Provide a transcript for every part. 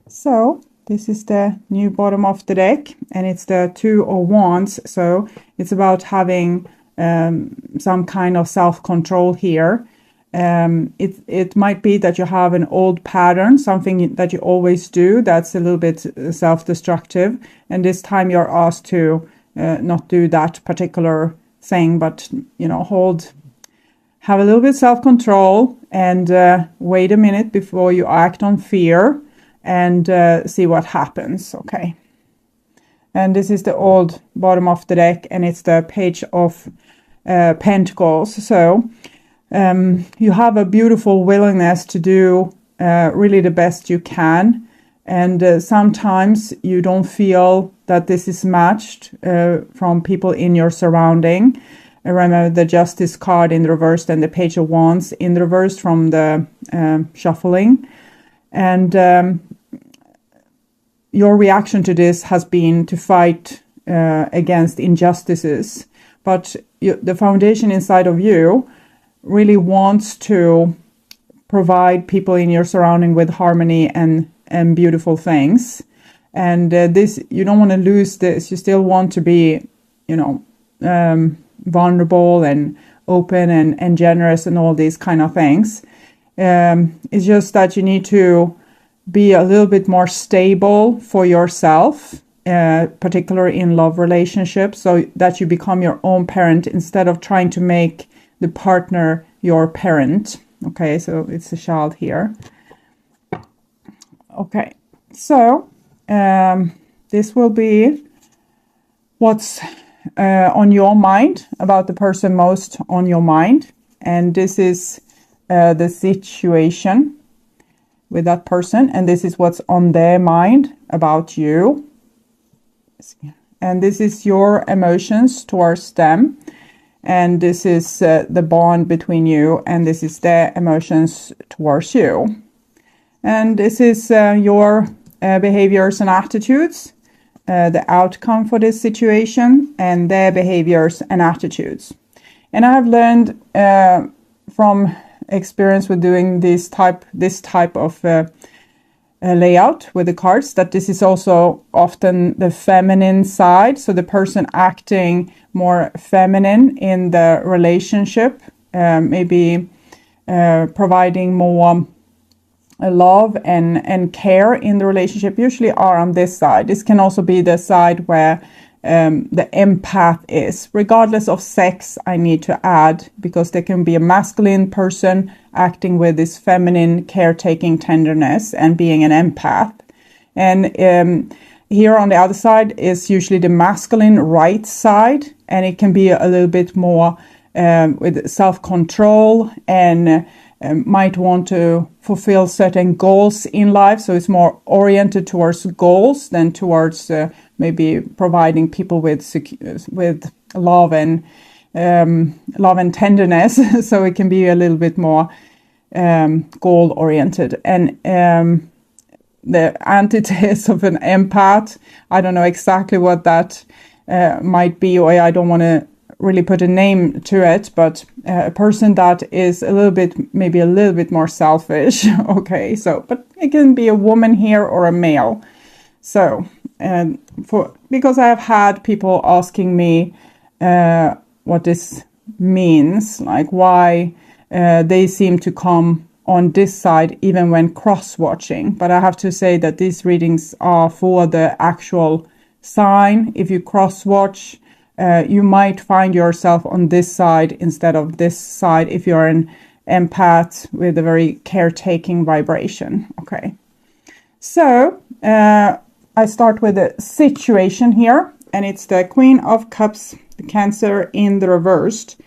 So this is the new bottom of the deck, and it's the Two of Wands. So it's about having some kind of self-control here. It might be that you have an old pattern, something that you always do that's a little bit self-destructive, and this time you're asked to not do that particular thing, but have a little bit self-control and wait a minute before you act on fear and see what happens. Okay. And this is the old bottom of the deck, and it's the Page of Pentacles. So you have a beautiful willingness to do really the best you can. And sometimes you don't feel that this is matched from people in your surrounding. Remember the Justice card in the reverse and the Page of Wands in the reverse from the shuffling. And your reaction to this has been to fight against injustices. But the foundation inside of you really wants to provide people in your surrounding with harmony and beautiful things. And this, you don't want to lose this. You still want to be, vulnerable and open and generous and all these kind of things. It's just that you need to be a little bit more stable for yourself, particularly in love relationships, so that you become your own parent instead of trying to make the partner your parent. Okay, so it's a child here. Okay, so this will be what's on your mind, about the person most on your mind. And this is the situation with that person, and this is what's on their mind about you. And this is your emotions towards them, and this is the bond between you, and this is their emotions towards you. And this is your behaviors and attitudes, the outcome for this situation, and their behaviors and attitudes. And I have learned from experience with doing this type of layout with the cards, that this is also often the feminine side. So the person acting more feminine in the relationship, maybe providing more love and care in the relationship, usually are on this side. This can also be the side where the empath is, regardless of sex, I need to add, because there can be a masculine person acting with this feminine caretaking tenderness and being an empath. And here on the other side is usually the masculine right side, and it can be a little bit more with self-control and might want to fulfill certain goals in life. So it's more oriented towards goals than towards maybe providing people with love and tenderness. So it can be a little bit more goal oriented. And the antithesis of an empath, I don't know exactly what that might be, or I don't want to really put a name to it, but a person that is maybe a little bit more selfish. Okay, so, but it can be a woman here or a male. So, because I have had people asking me what this means, like why they seem to come on this side even when cross-watching. But I have to say that these readings are for the actual sign. If you cross-watch, you might find yourself on this side instead of this side if you're an empath with a very caretaking vibration. Okay, so I start with the situation here, and it's the Queen of Cups, the Cancer in the reversed.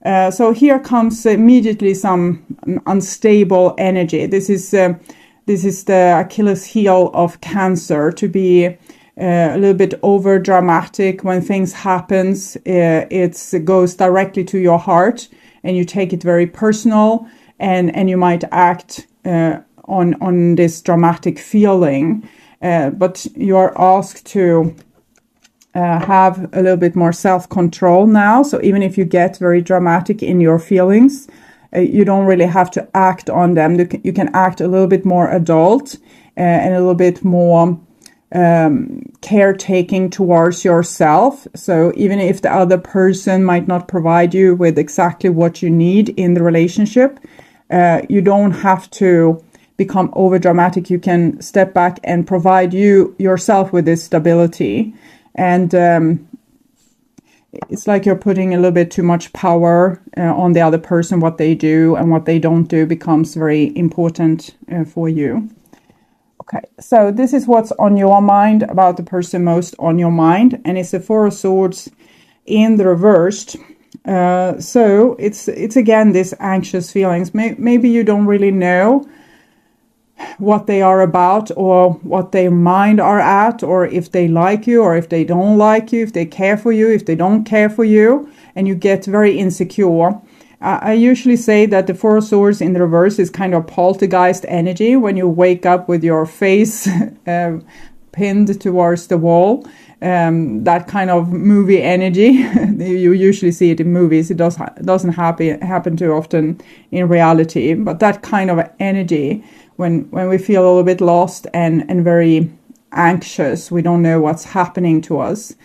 So here comes immediately some unstable energy. This is the Achilles heel of Cancer, to be a little bit over dramatic. When things happens, it goes directly to your heart, and you take it very personal, and you might act on this dramatic feeling. But you are asked to have a little bit more self-control now. So even if you get very dramatic in your feelings, you don't really have to act on them. You can act a little bit more adult and a little bit more caretaking towards yourself. So even if the other person might not provide you with exactly what you need in the relationship, you don't have to become over dramatic. You can step back and provide yourself with this stability. And it's like you're putting a little bit too much power on the other person. What they do and what they don't do becomes very important for you. Okay, so this is what's on your mind about the person most on your mind, and it's the Four of Swords in the reversed. So it's again this anxious feelings. Maybe you don't really know what they are about, or what their mind are at, or if they like you, or if they don't like you, if they care for you, if they don't care for you, and you get very insecure. I usually say that the Four of Swords in the reverse is kind of poltergeist energy, when you wake up with your face pinned towards the wall. That kind of movie energy. You usually see it in movies. It doesn't happen too often in reality. But that kind of energy, when we feel a little bit lost and very anxious, we don't know what's happening to us.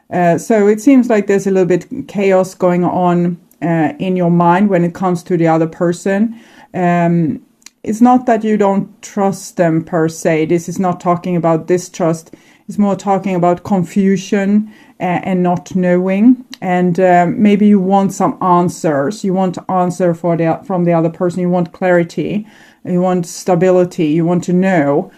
So it seems like there's a little bit chaos going on in your mind when it comes to the other person. It's not that you don't trust them per se. This is not talking about distrust. It's more talking about confusion and not knowing. And maybe you want some answers. You want answer from the other person. You want clarity. You want stability. You want to know.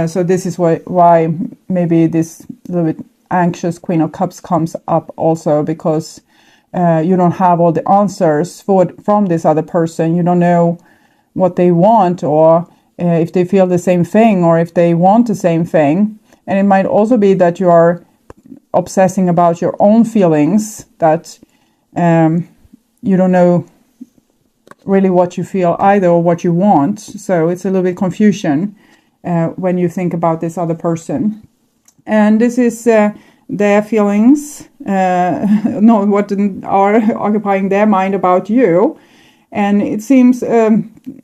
So this is why maybe this little bit anxious Queen of Cups comes up also, because you don't have all the answers from this other person. You don't know what they want, or if they feel the same thing, or if they want the same thing. And it might also be that you are obsessing about your own feelings, that you don't know really what you feel either, or what you want. So it's a little bit confusion when you think about this other person. And this is their feelings, no, what are occupying their mind about you. And it seems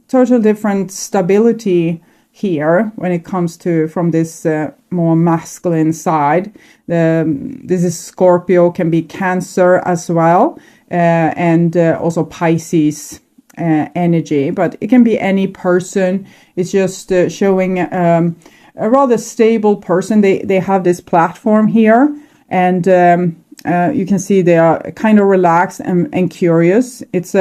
total different stability here when it comes to from this more masculine side. This is Scorpio, can be Cancer as well, and also Pisces energy, but it can be any person. It's just showing a rather stable person. They have this platform here, and you can see they are kind of relaxed and curious. It's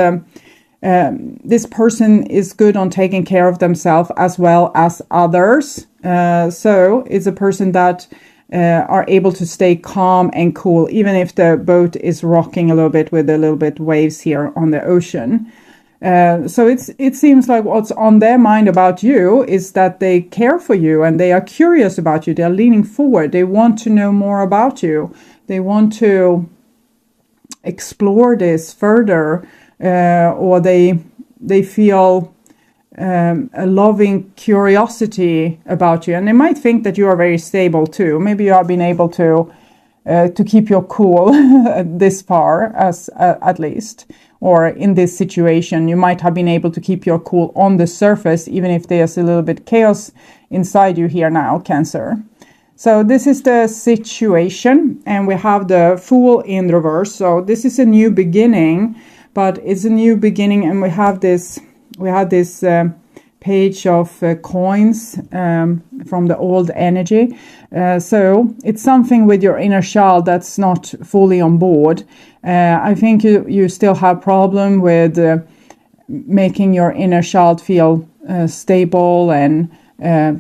this person is good on taking care of themselves as well as others. So it's a person that are able to stay calm and cool, even if the boat is rocking a little bit with a little bit waves here on the ocean. So it seems like what's on their mind about you is that they care for you and they are curious about you. They're leaning forward. They want to know more about you. They want to explore this further, or they feel a loving curiosity about you. And they might think that you are very stable too. Maybe you have been able to keep your cool this far, as at least. Or in this situation, you might have been able to keep your cool on the surface, even if there's a little bit chaos inside you here now, Cancer. So this is the situation, and we have the Fool in reverse. So this is a new beginning, but it's a new beginning, and we had this page of coins from the old energy. So it's something with your inner child that's not fully on board. I think you still have problem with making your inner child feel stable and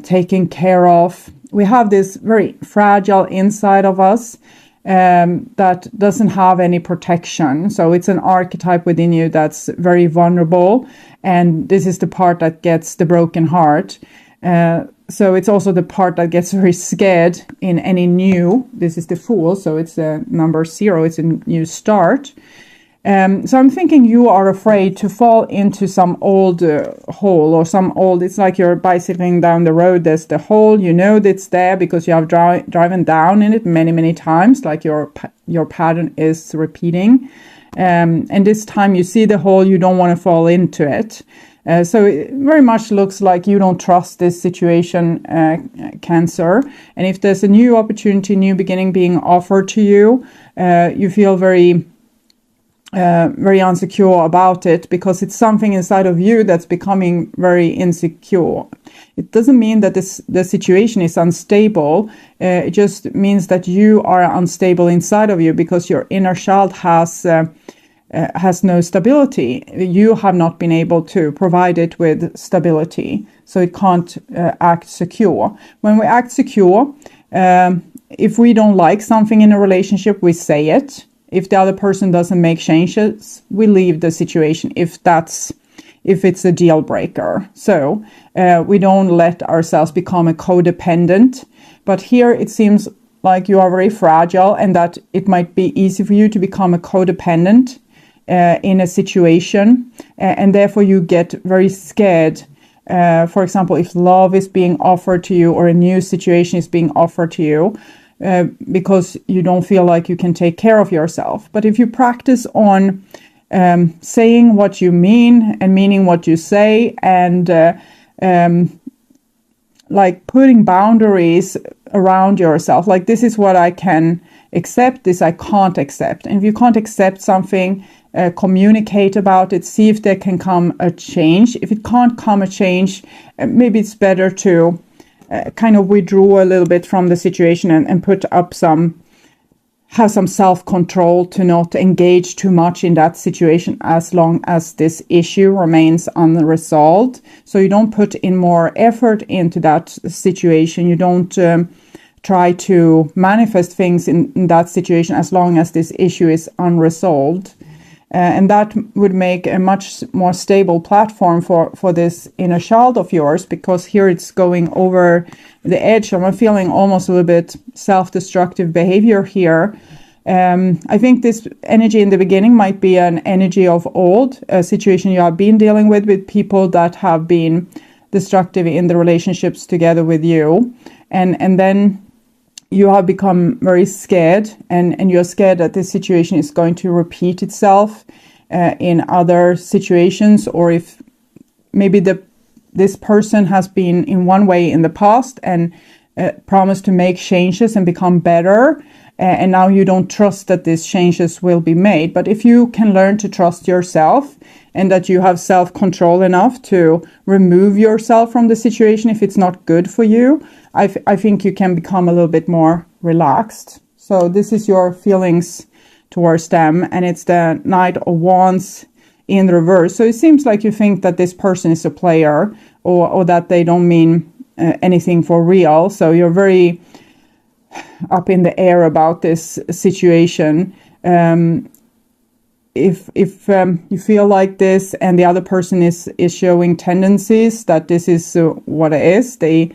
taken care of. We have this very fragile inside of us that doesn't have any protection. So it's an archetype within you that's very vulnerable. And this is the part that gets the broken heart. So it's also the part that gets very scared in any new. This is the Fool, so it's a number 0. It's a new start. So I'm thinking you are afraid to fall into some old hole or some old. It's like you're bicycling down the road. There's the hole. You know that's there because you have driven down in it many times. Like your pattern is repeating. And this time you see the hole. You don't want to fall into it. So it very much looks like you don't trust this situation, Cancer. And if there's a new opportunity, new beginning being offered to you, you feel very insecure about it, because it's something inside of you that's becoming very insecure. It doesn't mean that the situation is unstable. It just means that you are unstable inside of you, because your inner child has no stability. You have not been able to provide it with stability, so it can't act secure. When we act secure, if we don't like something in a relationship, we say it. If the other person doesn't make changes, we leave the situation, if it's a deal breaker. So we don't let ourselves become a codependent. But here it seems like you are very fragile, and that it might be easy for you to become a codependent in a situation, and therefore you get very scared. For example, if love is being offered to you, or a new situation is being offered to you, because you don't feel like you can take care of yourself. But if you practice on saying what you mean and meaning what you say, and like putting boundaries around yourself, like this is what I can accept, this I can't accept. And if you can't accept something, communicate about it, see if there can come a change. If it can't come a change, maybe it's better to kind of withdraw a little bit from the situation, and put up have some self-control to not engage too much in that situation as long as this issue remains unresolved. So you don't put in more effort into that situation. You don't try to manifest things in that situation as long as this issue is unresolved. And that would make a much more stable platform for this inner child of yours, because here it's going over the edge. I'm feeling almost a little bit self-destructive behavior here. I think this energy in the beginning might be an energy of old, a situation you have been dealing with people that have been destructive in the relationships together with you. And then you have become very scared, and you're scared that this situation is going to repeat itself in other situations, or if maybe this person has been in one way in the past and promised to make changes and become better, and now you don't trust that these changes will be made. But if you can learn to trust yourself, and that you have self-control enough to remove yourself from the situation if it's not good for you, I think you can become a little bit more relaxed. So this is your feelings towards them, and it's the Knight of Wands in the reverse. So it seems like you think that this person is a player, or that they don't mean anything for real. So you're very up in the air about this situation. If you feel like this, and the other person is showing tendencies that this is what it is, they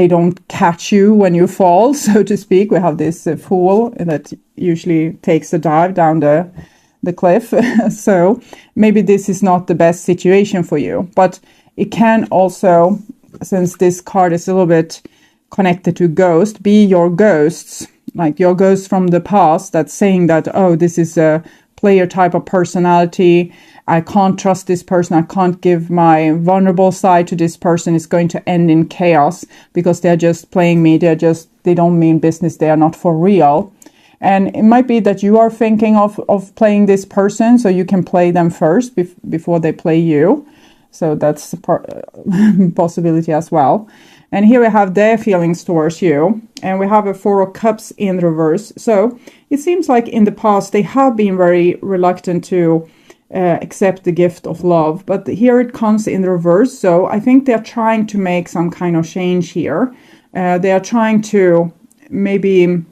don't catch you when you fall, so to speak. We have this fool that usually takes a dive down the cliff. So maybe this is not the best situation for you. But it can also, since this card is a little bit connected to ghost, be your ghosts, like your ghost from the past, that's saying that, oh, this is a player type of personality. I can't trust this person. I can't give my vulnerable side to this person. It's going to end in chaos because they're just playing me. They don't mean business. They are not for real. And it might be that you are thinking of playing this person, so you can play them first before they play you. So that's a possibility as well. And here we have their feelings towards you. And we have a Four of Cups in reverse. So it seems like in the past they have been very reluctant to accept the gift of love. But here it comes in reverse. So I think they're trying to make some kind of change here. They are trying to maybe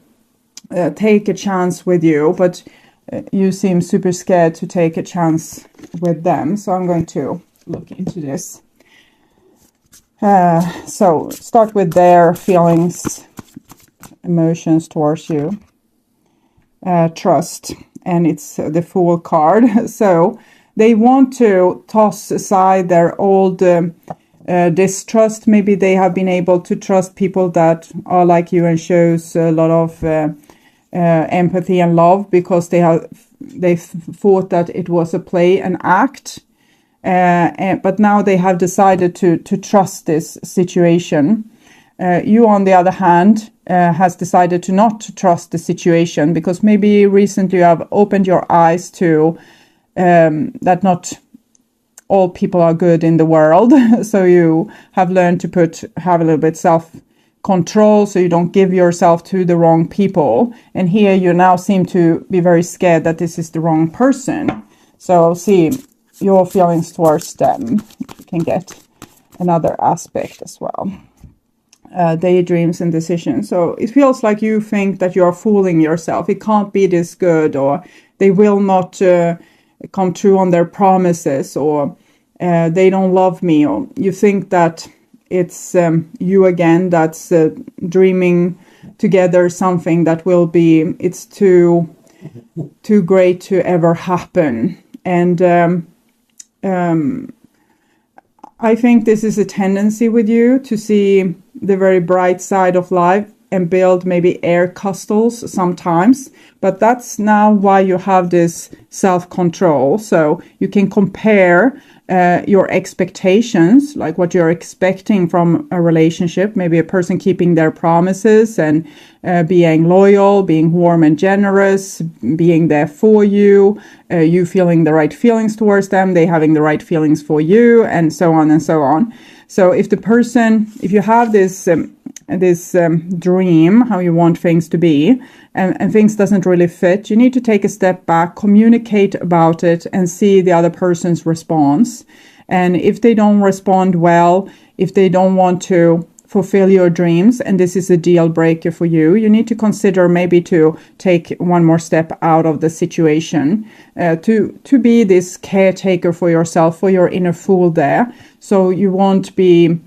take a chance with you. But you seem super scared to take a chance with them. So I'm going to look into this. So start with their feelings, emotions towards you. Trust, and it's the Fool card. So they want to toss aside their old distrust. Maybe they have been able to trust people that are like you and shows a lot of empathy and love, because they thought that it was a play, an act. but now they have decided to trust this situation. You, on the other hand, has decided to not trust the situation, because maybe recently you have opened your eyes to that not all people are good in the world. So you have learned to have a little bit self-control, so you don't give yourself to the wrong people. And here you now seem to be very scared that this is the wrong person. So see your feelings towards them. You can get another aspect as well. Daydreams and decisions. So it feels like you think that you are fooling yourself. It can't be this good, or they will not come true on their promises, or they don't love me, or you think that it's you again that's dreaming together something that will be, it's too great to ever happen. And I think this is a tendency with you to see the very bright side of life and build maybe air castles sometimes. But that's now why you have this self-control. So you can compare your expectations, like what you're expecting from a relationship, maybe a person keeping their promises and being loyal, being warm and generous, being there for you, you feeling the right feelings towards them, they having the right feelings for you, and so on and so on. So if you have this dream, how you want things to be, and things doesn't really fit, you need to take a step back, communicate about it, and see the other person's response. And if they don't respond well, if they don't want to fulfill your dreams, and this is a deal breaker for you, you need to consider maybe to take one more step out of the situation, to be this caretaker for yourself, for your inner fool there, so you won't be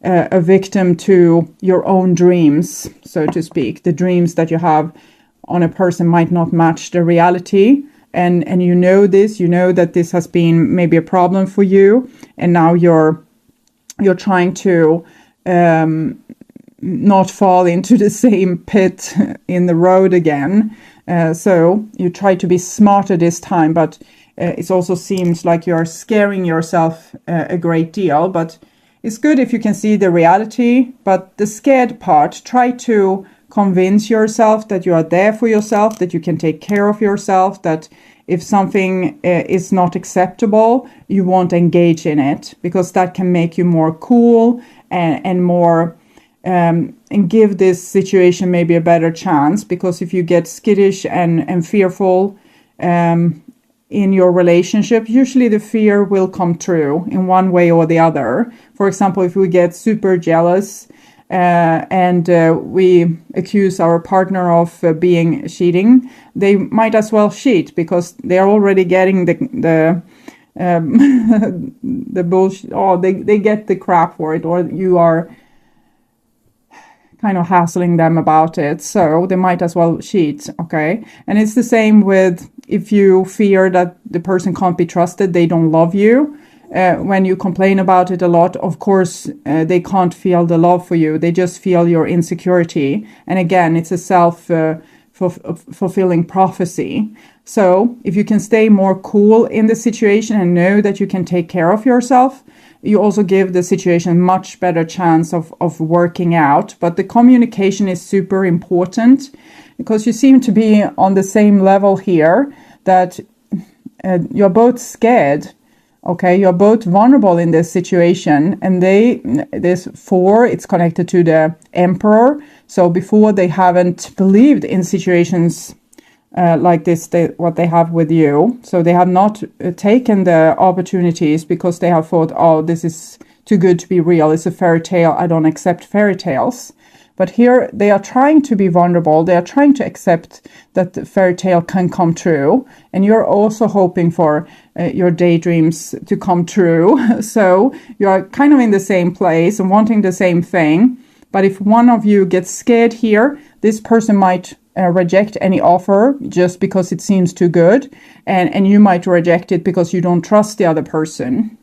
a victim to your own dreams, so to speak. The dreams that you have on a person might not match the reality, and you know this, you know that this has been maybe a problem for you, and now you're trying to not fall into the same pit in the road again. So you try to be smarter this time, but it also seems like you're scaring yourself a great deal. But it's good if you can see the reality, but the scared part, try to convince yourself that you are there for yourself, that you can take care of yourself, that if something is not acceptable, you won't engage in it, because that can make you more cool and more and give this situation maybe a better chance. Because if you get skittish and fearful in your relationship, usually the fear will come true in one way or the other. For example, if we get super jealous and we accuse our partner of being cheating, they might as well cheat, because they are already getting the the bullshit, or they get the crap for it, or you are kind of hassling them about it, so they might as well cheat. Okay. And it's the same with if you fear that the person can't be trusted, they don't love you. When you complain about it a lot, of course, they can't feel the love for you. They just feel your insecurity. And again, it's a self-fulfilling prophecy. So if you can stay more cool in the situation and know that you can take care of yourself, you also give the situation much better chance of working out. But the communication is super important, because you seem to be on the same level here, that you're both scared. Okay, you're both vulnerable in this situation, and this 4, it's connected to the Emperor. So before, they haven't believed in situations like this, what they have with you. So they have not taken the opportunities, because they have thought, oh, this is too good to be real. It's a fairy tale. I don't accept fairy tales. But here they are trying to be vulnerable. They are trying to accept that the fairy tale can come true. And you're also hoping for your daydreams to come true. So you are kind of in the same place and wanting the same thing. But if one of you gets scared here, this person might reject any offer just because it seems too good. And you might reject it because you don't trust the other person.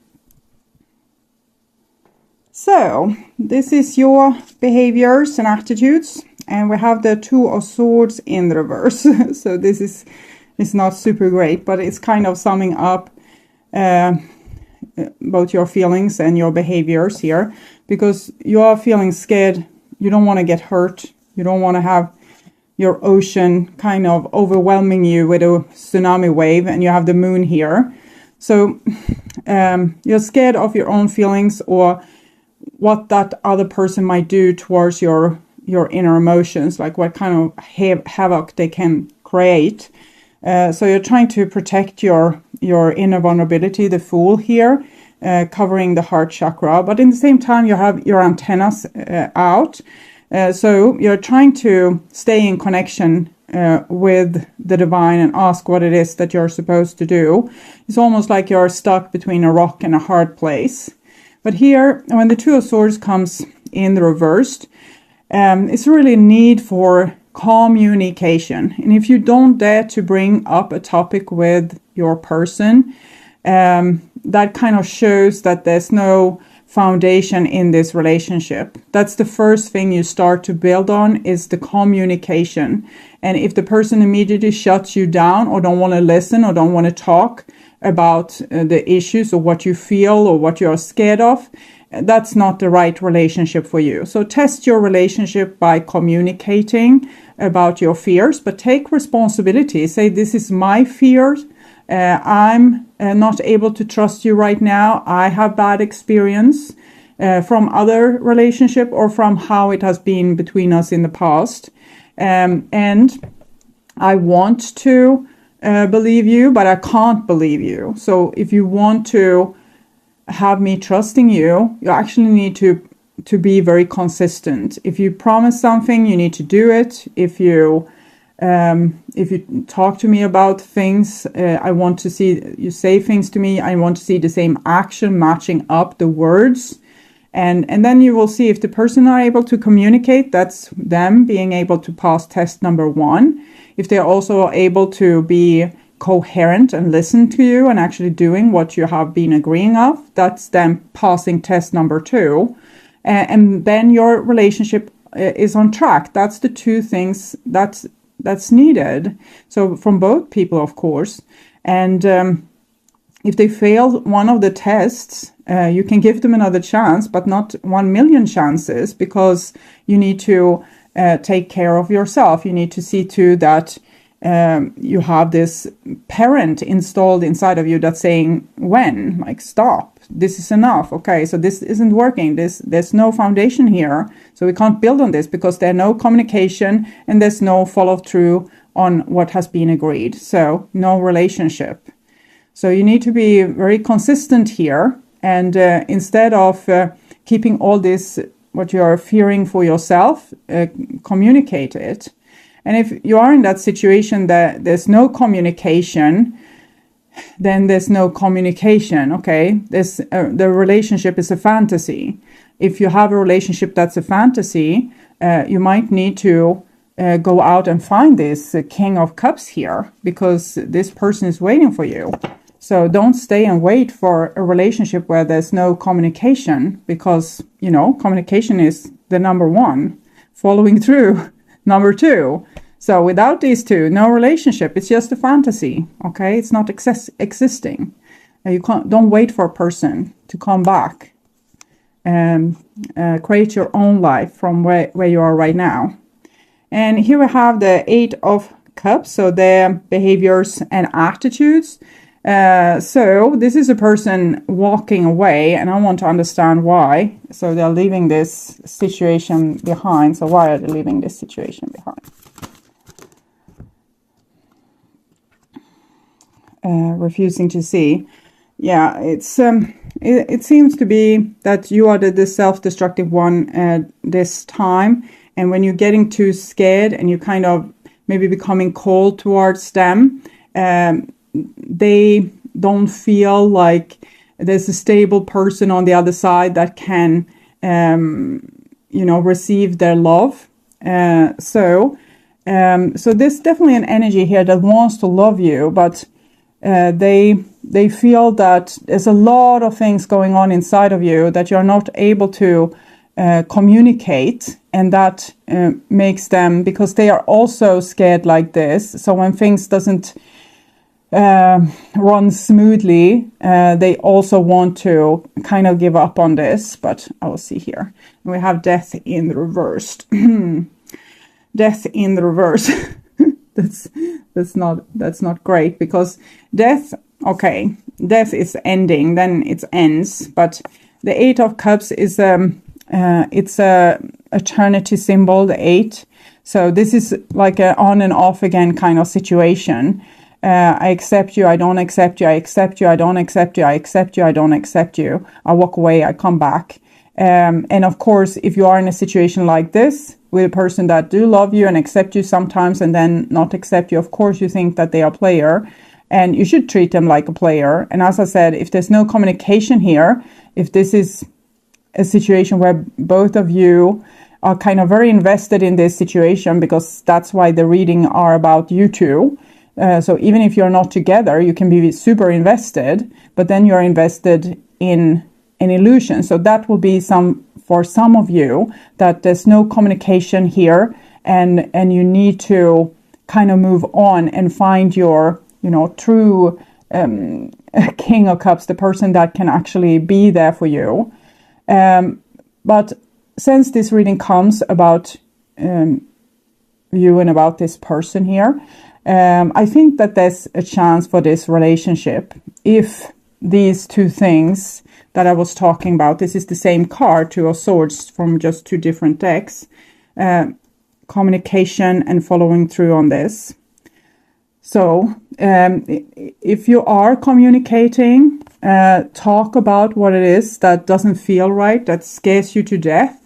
So this is your behaviors and attitudes, and we have the 2 of Swords in the reverse. So this is not super great, but it's kind of summing up both your feelings and your behaviors here, because you are feeling scared. You don't want to get hurt. You don't want to have your ocean kind of overwhelming you with a tsunami wave, and you have the moon here. So you're scared of your own feelings or what that other person might do towards your inner emotions, like what kind of havoc they can create. So you're trying to protect your inner vulnerability, the Fool here, covering the heart chakra. But in the same time, you have your antennas out. So you're trying to stay in connection with the divine and ask what it is that you're supposed to do. It's almost like you're stuck between a rock and a hard place. But here, when the Two of Swords comes in the reversed, it's really a need for communication. And if you don't dare to bring up a topic with your person, that kind of shows that there's no foundation in this relationship. That's the first thing you start to build on, is the communication. And if the person immediately shuts you down or don't want to listen or don't want to talk about the issues or what you feel or what you're scared of, that's not the right relationship for you. So test your relationship by communicating about your fears, but take responsibility. Say, this is my fear. I'm not able to trust you right now. I have bad experience from other relationship or from how it has been between us in the past. And I want to believe you, but I can't believe you. So if you want to have me trusting you, you actually need to be very consistent. If you promise something, you need to do it. If you talk to me about things, I want to see you say things to me. I want to see the same action matching up the words. And then you will see if the person are able to communicate, that's them being able to pass test number 1. If they're also able to be coherent and listen to you and actually doing what you have been agreeing of, that's them passing test number 2. And then your relationship is on track. That's the 2 things that's needed. So from both people, of course. And if they fail one of the tests, you can give them another chance, but not 1 million chances, because you need to take care of yourself. You need to see to that you have this parent installed inside of you that's saying, when, like, stop, this is enough. Okay, so this isn't working. There's no foundation here. So we can't build on this because there's no communication and there's no follow through on what has been agreed. So no relationship. So you need to be very consistent here. And instead of keeping all this, what you are fearing for yourself, communicate it. And if you are in that situation that there's no communication, then there's no communication, okay? The relationship is a fantasy. If you have a relationship that's a fantasy, you might need to go out and find this King of Cups here, because this person is waiting for you. So don't stay and wait for a relationship where there's no communication, because, communication is the number 1. Following through, number 2. So without these 2, no relationship. It's just a fantasy, okay? It's not existing. Don't wait for a person to come back and create your own life from where you are right now. And here we have the 8 of Cups, so their behaviors and attitudes. So this is a person walking away, and I want to understand why. So they're leaving this situation behind. So why are they leaving this situation behind? Refusing to see. Yeah, it's it seems to be that you are the self-destructive one this time. And when you're getting too scared and you kind of maybe becoming cold towards them, they don't feel like there's a stable person on the other side that can, receive their love. So there's definitely an energy here that wants to love you, but they feel that there's a lot of things going on inside of you that you're not able to communicate, and that makes them, because they are also scared like this. So when things doesn't runs smoothly, they also want to kind of give up on this. But I will see here. We have death in the reversed. Death in the reverse. that's not great, because death, okay, death is ending, then it ends. But the Eight of Cups is it's a eternity symbol, the 8. So this is like a on and off again kind of situation. I accept you, I don't accept you, I accept you, I don't accept you, I accept you, I don't accept you. I walk away, I come back. And of course, if you are in a situation like this, with a person that do love you and accept you sometimes and then not accept you, of course you think that they are a player, and you should treat them like a player. And as I said, if there's no communication here, if this is a situation where both of you are kind of very invested in this situation, because that's why the reading are about you two. So even if you're not together, you can be super invested, but then you're invested in an illusion. So that will be for some of you, that there's no communication here, and you need to kind of move on and find your, true King of Cups, the person that can actually be there for you. But since this reading comes about you and about this person here, I think that there's a chance for this relationship if these two things that I was talking about, this is the same card, Two of Swords, from just two different decks, communication and following through on this. So if you are communicating, talk about what it is that doesn't feel right, that scares you to death,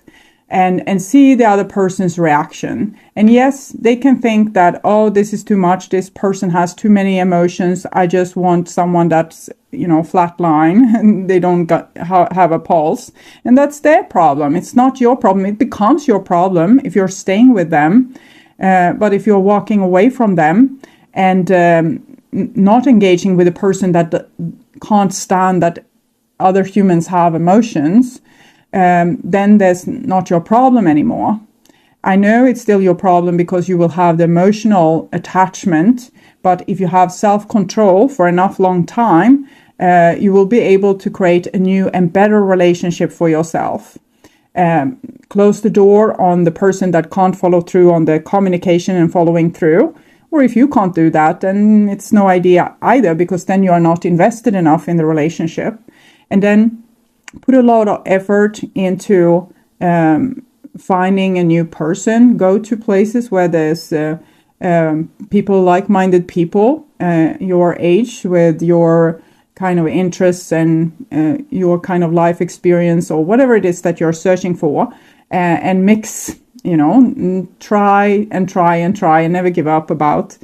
and see the other person's reaction. And yes, they can think that, oh, this is too much, this person has too many emotions, I just want someone that's, flatline, and they don't have a pulse. And that's their problem. It's not your problem. It becomes your problem if you're staying with them. But if you're walking away from them and not engaging with a person that can't stand that other humans have emotions, then there's not your problem anymore. I know it's still your problem because you will have the emotional attachment, but if you have self-control for enough long time, you will be able to create a new and better relationship for yourself. Close the door on the person that can't follow through on the communication and following through. Or if you can't do that, then it's no idea either, because then you are not invested enough in the relationship. And then put a lot of effort into finding a new person. Go to places where there's people, like-minded people, your age, with your kind of interests and your kind of life experience, or whatever it is that you're searching for, and mix, try and never give up about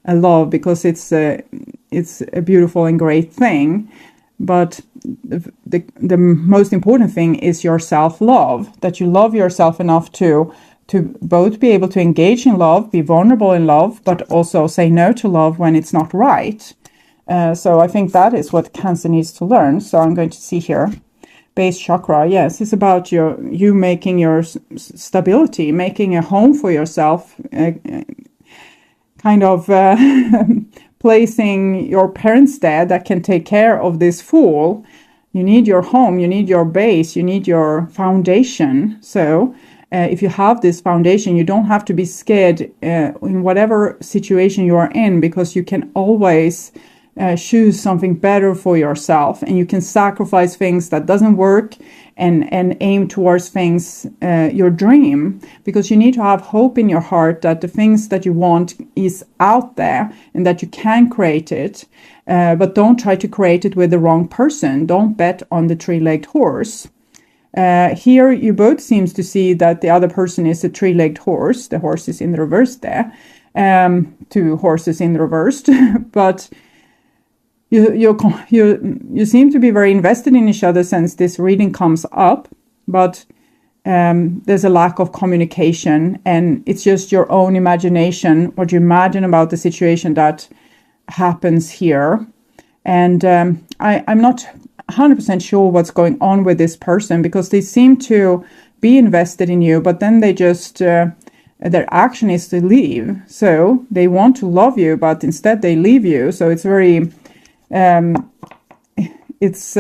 love, because it's a beautiful and great thing. But the most important thing is your self-love, that you love yourself enough to both be able to engage in love, be vulnerable in love, but also say no to love when it's not right. So I think that is what Cancer needs to learn. So I'm going to see here. Base chakra, yes, it's about you making your stability, making a home for yourself, kind of placing your parents there that can take care of this fool. You need your home, you need your base, you need your foundation. So if you have this foundation, you don't have to be scared in whatever situation you are in, because you can always choose something better for yourself, and you can sacrifice things that doesn't work and aim towards things, your dream, because you need to have hope in your heart that the things that you want is out there and that you can create it, but don't try to create it with the wrong person. Don't bet on the three-legged horse. Here you both seems to see that the other person is a three-legged horse. The horse is in the reverse there, two horses in the reversed, but you seem to be very invested in each other since this reading comes up, but there's a lack of communication, and it's just your own imagination, what you imagine about the situation that happens here. And I'm not 100% sure what's going on with this person, because they seem to be invested in you, but then they just their action is to leave. So they want to love you, but instead they leave you. So it's very, it's